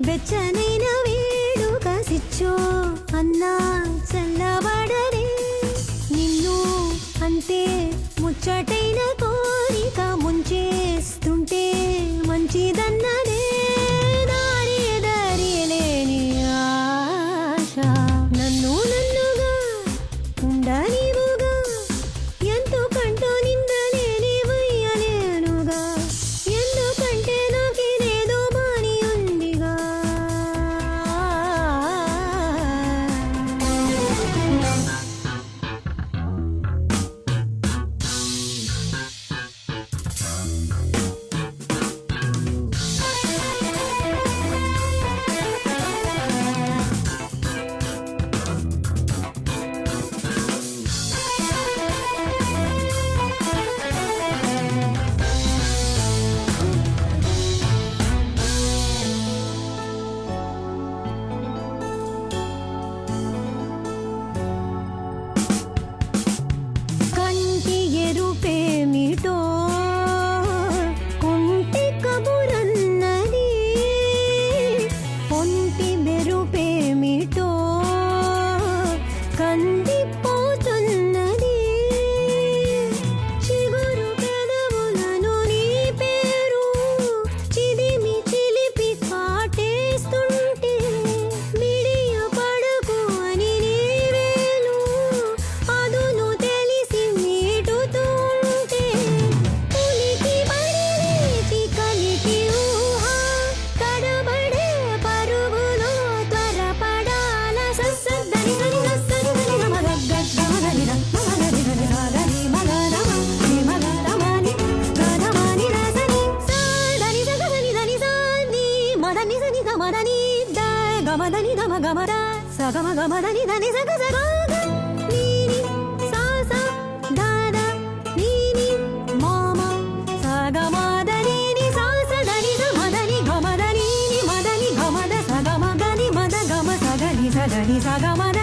వెచ్చనైన వేడుక సిచ్చో అన్నా చల్లబడరే నిన్ను అంతే ముచ్చటైన కోరిక ముంచేస్తుంటే మంచిదన్నదే దారి దారి లేని ఆశ నన్ను నన్నుగా ఉండనివుగా ఎంతో కంటూ నిందలేని వయ్యలేనుగా ఎందుకంటే నాకేదో బాని ఉందిగా కంటి ఎరుపేమిటో కుంటి కబురన్నది పొంటి మెరుపేమిటో కందిపోతున్నది చిగురు పెదవులను నీ పేరు చిదిమి చిలిపి కాటేస్తుంటే మిడియ పడకు అని నీ వేలు అదును తెలిసి మీటుతుంటే పులికి బడి లేచి కలికి ఊహ కడబడే పరుగులో త్వరపడాల సస్సద్దని సని సస్సని సని మగగ్గమదని మగదని సాగని మగరమని మగరమని గరమని రసని సాదని సగదని దని సాని మదని సని గమదని ద గమదని దమ గమద సగమ గమదని దని సగ సగ నీని సా సా దాద నీని మామ సగమదని ని సా సదని మదని గమదని ని మదని గమద సగమ గని మద గమ సగని సగని సగమద